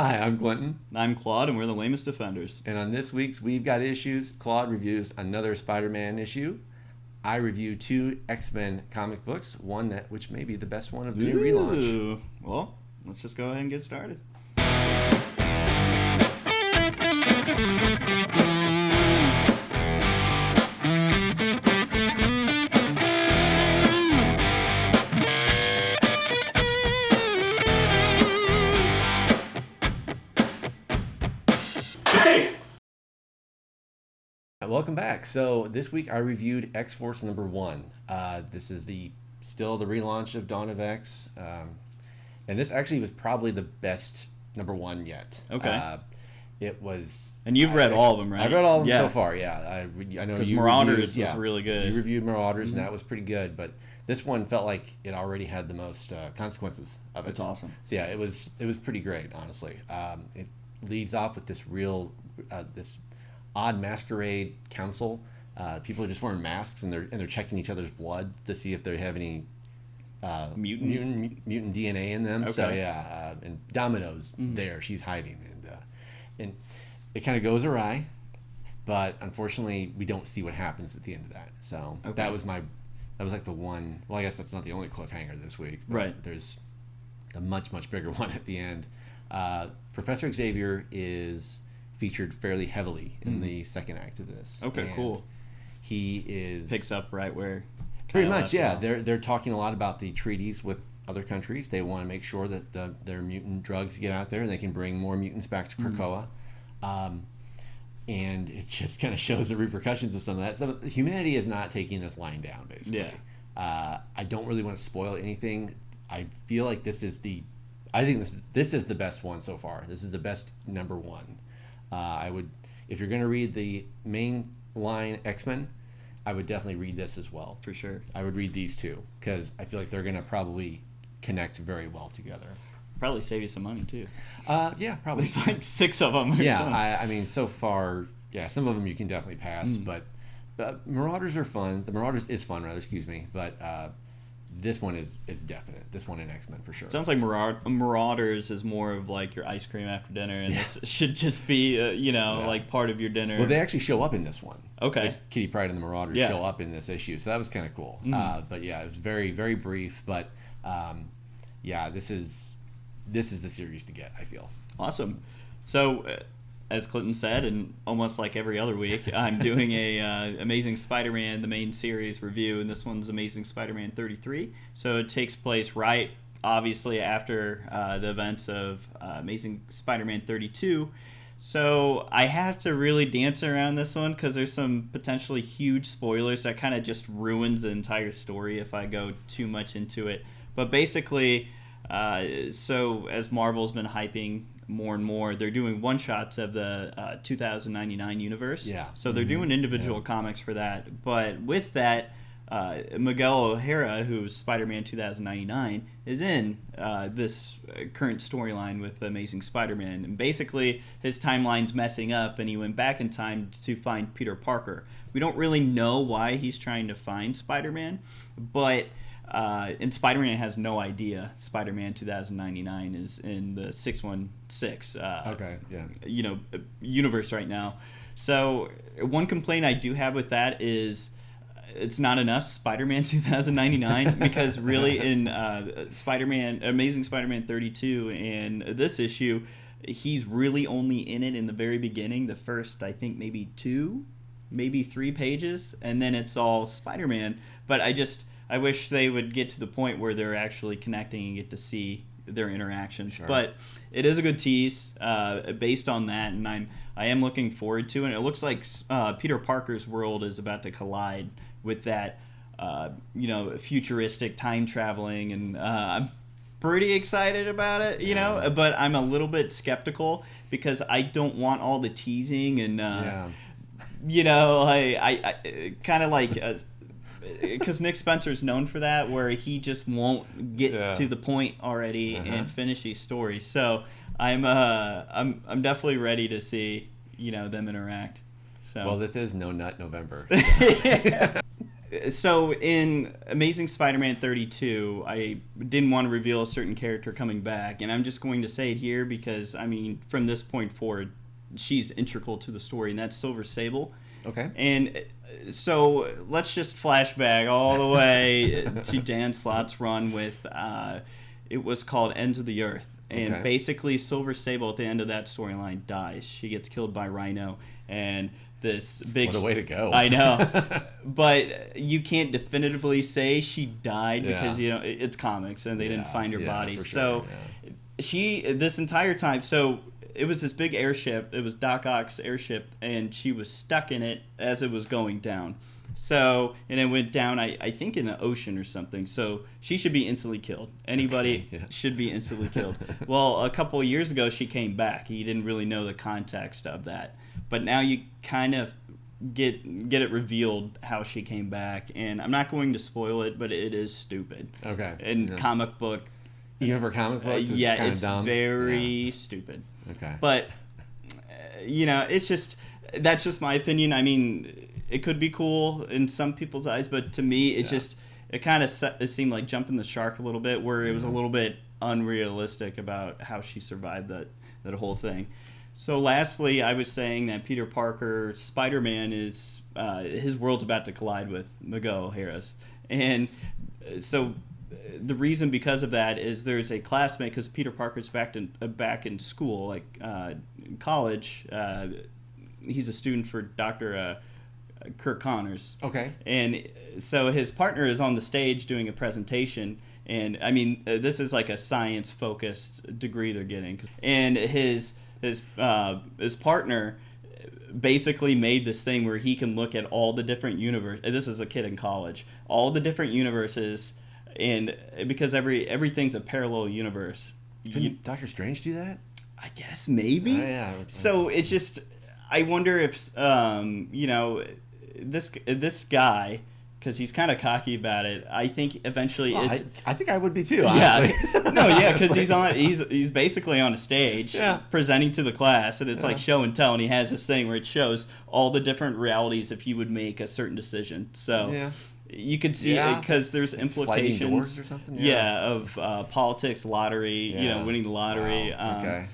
Hi, I'm Clinton. I'm Claude, and we're the lamest defenders. And on this week's We've Got Issues, Claude reviews another Spider-Man issue. I review two X-Men comic books, which may be the best one of the new relaunch. Well, let's just go ahead and get started. Welcome back. So this week I reviewed X-Force number 1. This is still the relaunch of Dawn of X, and this actually was probably the best number 1 yet. Okay. It was, and you've read all of them, right? I've read all of them so far. Yeah, I know because Marauders was really good. You reviewed Marauders, and that was pretty good. But this one felt like it already had the most consequences of it. That's awesome. So yeah, it was pretty great, honestly. It leads off with this this odd masquerade council. People are just wearing masks and they're checking each other's blood to see if they have any mutant DNA in them. Okay. So yeah, and Domino's there, she's hiding, and it kind of goes awry, but unfortunately we don't see what happens at the end of that. So that was like the one. Well, I guess that's not the only cliffhanger this week. But right. There's a much bigger one at the end. Professor Xavier is featured fairly heavily in the second act of this. Okay, and cool. He picks up right where pretty much, yeah. They're talking a lot about the treaties with other countries. They want to make sure that their mutant drugs get out there and they can bring more mutants back to Krakoa. And it just kind of shows the repercussions of some of that. So humanity is not taking this lying down, basically. Yeah. I don't really want to spoil anything. I feel like this is the best one so far. This is the best number 1. If you're going to read the main line X-Men, I would definitely read this as well. For sure. I would read these two because I feel like they're going to probably connect very well together. Probably save you some money too. Yeah, probably. There's like 6 of them. Yeah, I mean, so far, yeah, some of them you can definitely pass, but Marauders are fun. The Marauders is fun, rather, excuse me, but this one is definite. This one in X-Men for sure. It sounds like Marauders is more of like your ice cream after dinner, and this should just be, like part of your dinner. Well, they actually show up in this one. Okay. Like Kitty Pryde and the Marauders show up in this issue, so that was kind of cool. But yeah, it was very, very brief, but this is the series to get, I feel. Awesome. So, as Clinton said, and almost like every other week, I'm doing a Amazing Spider-Man, the main series review, and this one's Amazing Spider-Man 33. So it takes place right, obviously, after the events of Amazing Spider-Man 32. So I have to really dance around this one because there's some potentially huge spoilers that kind of just ruins the entire story if I go too much into it. But basically, so as Marvel's been hyping more and more, they're doing one-shots of the 2099 universe. Yeah. So they're doing individual comics for that. But with that, Miguel O'Hara, who's Spider-Man 2099, is in this current storyline with Amazing Spider-Man. And basically, his timeline's messing up, and he went back in time to find Peter Parker. We don't really know why he's trying to find Spider-Man, but... and Spider-Man has no idea Spider-Man 2099 is in the 616 universe right now. So one complaint I do have with that is it's not enough Spider-Man 2099 because really in Amazing Spider-Man 32 and this issue, he's really only in it in the very beginning, the first I think maybe 3 pages, and then it's all Spider-Man. But I wish they would get to the point where they're actually connecting and get to see their interactions. Sure. But it is a good tease based on that, and I am looking forward to it. And it looks like Peter Parker's world is about to collide with that, futuristic time traveling, and I'm pretty excited about it, But I'm a little bit skeptical because I don't want all the teasing and, I kind of like. Because Nick Spencer's known for that, where he just won't get to the point already and finish these stories. So I'm definitely ready to see them interact. So well, this is No Nut November. So in Amazing Spider-Man 32, I didn't want to reveal a certain character coming back, and I'm just going to say it here because, I mean, from this point forward, she's integral to the story, and that's Silver Sable. Okay. And so let's just flashback all the way to Dan Slott's run with, it was called Ends of the Earth. And Okay. basically, Silver Sable at the end of that storyline dies. She gets killed by Rhino, and this big... What a way to go. I know. But you can't definitively say she died because, Yeah. it's comics, and they didn't find her body. For So sure, she, this entire time... So it was this big airship. It was Doc Ock's airship, and she was stuck in it as it was going down. So, and it went down, I think, in an ocean or something. So she should be instantly killed. Anybody should be instantly killed. Well, a couple of years ago, she came back. He didn't really know the context of that. But now you kind of get it revealed how she came back. And I'm not going to spoil it, but it is stupid. Okay. And comic book... Even for comic books, it's kind of it's dumb. very stupid. Okay. But, it's just... That's just my opinion. I mean... It could be cool in some people's eyes, but to me, it kind of it seemed like jumping the shark a little bit, where it was a little bit unrealistic about how she survived that whole thing. So lastly, I was saying that Peter Parker, Spider-Man, is his world's about to collide with Miguel O'Hara's. And so the reason because of that is there's a classmate, because Peter Parker's back in school, like in college. He's a student for Dr. Kirk Connors. Okay. And so his partner is on the stage doing a presentation, and I mean this is like a science focused degree they're getting, and his partner basically made this thing where he can look at all the different universes. This is a kid in college, all the different universes, and because everything's a parallel universe. Couldn't Doctor Strange do that? I guess maybe. Yeah. So it's just, I wonder if this guy, because he's kind of cocky about it. I think eventually Well, it's. I think I would be too. Honestly. Yeah, no, yeah, because he's basically on a stage presenting to the class, and it's like show and tell, and he has this thing where it shows all the different realities if you would make a certain decision. So you could see it because there's implications. Sliding doors or something. Of politics, lottery, winning the lottery, Wow.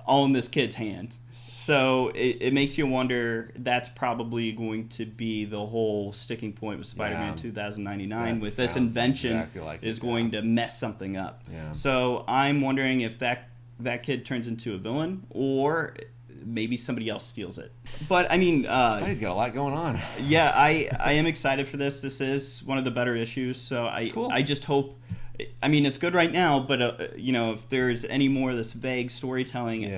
all in this kid's hands. So it makes you wonder, that's probably going to be the whole sticking point with Spider-Man 2099 with this invention exactly is going to mess something up. Yeah. So I'm wondering if that kid turns into a villain or maybe somebody else steals it. But I mean... Spidey's got a lot going on. Yeah, I am excited for this. This is one of the better issues, so I just hope... I mean, it's good right now, but, if there's any more of this vague storytelling,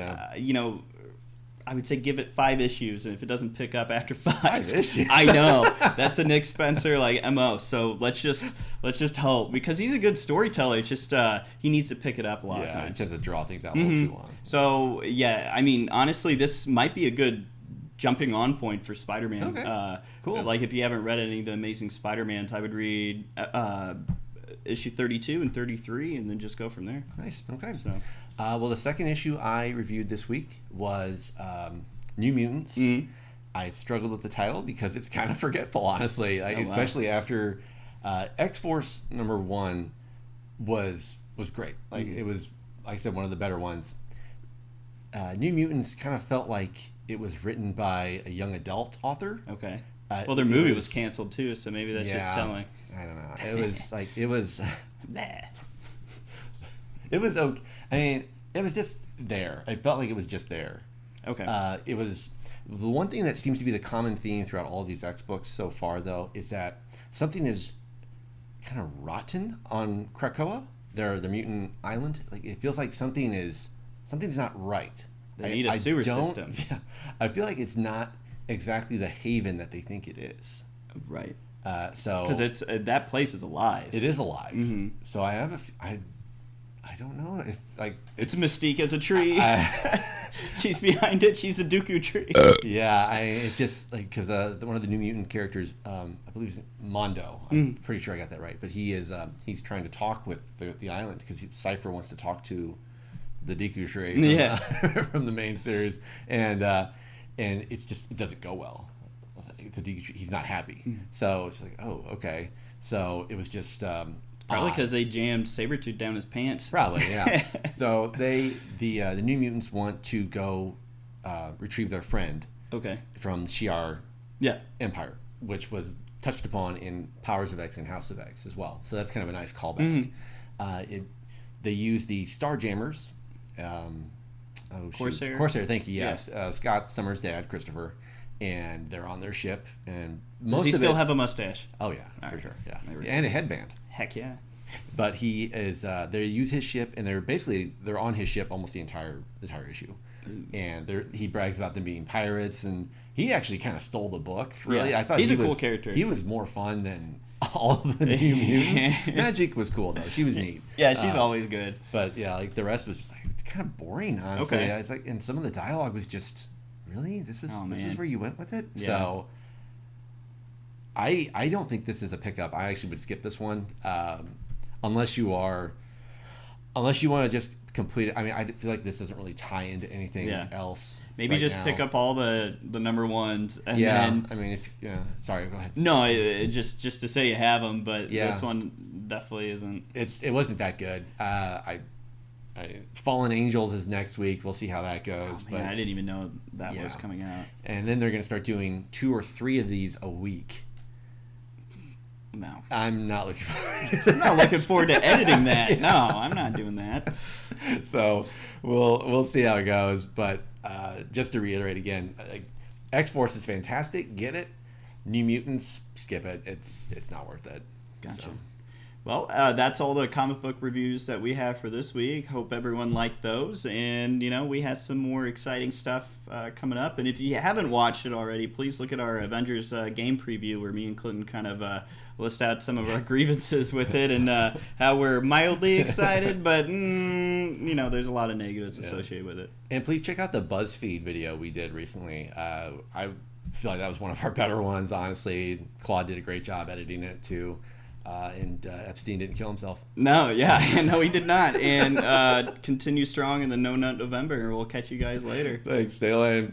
I would say give it 5 issues, and if it doesn't pick up after 5 issues. I know that's a Nick Spencer MO. So let's just hope, because he's a good storyteller. It's just he needs to pick it up a lot of times. He tends to draw things out a little too long. So yeah, I mean, honestly, this might be a good jumping on point for Spider-Man. Okay. Cool. Like if you haven't read any of the Amazing Spider-Mans, I would read issue 32 and 33, and then just go from there. Nice. Okay. So. Well, the second issue I reviewed this week was New Mutants. Mm-hmm. I struggled with the title because it's kind of forgetful, honestly. Especially after X-Force #1 was great. It was, like I said, one of the better ones. New Mutants kind of felt like it was written by a young adult authter. Okay. Well, their movie was canceled too, so maybe that's just telling. I don't know. It was it was. Nah. It was okay. I mean, it was just there. I felt like it was just there. Okay. It was the one thing that seems to be the common theme throughout all of these X books so far, though, is that something is kind of rotten on Krakoa, the mutant island. Like it feels like something's not right. They need a sewer system. Yeah, I feel like it's not exactly the haven that they think it is. Right. So because it's that place is alive. It is alive. Mm-hmm. So I have I don't know if it's Mystique as a tree. She's behind it. She's a Dooku tree. Yeah, it's just like because one of the New Mutant characters, I believe is Mondo. I'm pretty sure I got that right. But he's trying to talk with the island because Cypher wants to talk to the Dooku tree from, from the main series, and it doesn't go well. he's not happy. So it's like, oh, okay. So it was just probably because they jammed Sabretooth down his pants. Probably, yeah. So the New Mutants want to go retrieve their friend. Okay. From Shi'ar Yeah. Empire, which was touched upon in Powers of X and House of X as well. So that's kind of a nice callback. They use the Starjammers. Corsair, thank you, yes. Scott Summers' dad, Christopher, and they're on their ship. And Does he still have a mustache? Oh, yeah, for sure, yeah. There we And a headband. Heck yeah. But he is, they use his ship, and they're on his ship almost the entire issue. And he brags about them being pirates, and he actually kind of stole the book. Really, yeah. I thought he's a cool character. He was more fun than all of the New Mutants. Magic was cool though; she was neat. Yeah, she's always good. But yeah, like the rest was just like kind of boring. Honestly, okay. It's like, and some of the dialogue was just really this is where you went with it. Yeah. So I don't think this is a pickup. I actually would skip this one unless you want to just complete it. I mean, I feel like this doesn't really tie into anything else. Maybe right just now. Pick up all the number ones and then. I mean, sorry, go ahead. No, just to say you have them, but this one definitely isn't. It wasn't that good. Fallen Angels is next week. We'll see how that goes. Oh, man, I didn't even know that was coming out. And then they're going to start doing 2 or 3 of these a week. No. I'm not looking forward to that. I'm not looking forward to editing that. No, I'm not doing that. So we'll see how it goes. But just to reiterate again, X-Force is fantastic. Get it. New Mutants, skip it. It's not worth it. Gotcha. So. Well, that's all the comic book reviews that we have for this week. Hope everyone liked those. And, we had some more exciting stuff coming up. And if you haven't watched it already, please look at our Avengers game preview where me and Clinton kind of list out some of our grievances with it and how we're mildly excited, but, there's a lot of negatives associated with it. And please check out the BuzzFeed video we did recently. I feel like that was one of our better ones, honestly. Claude did a great job editing it, too. And Epstein didn't kill himself. No, no, he did not. And continue strong in the No Nut November. We'll catch you guys later. Thanks, stay lame.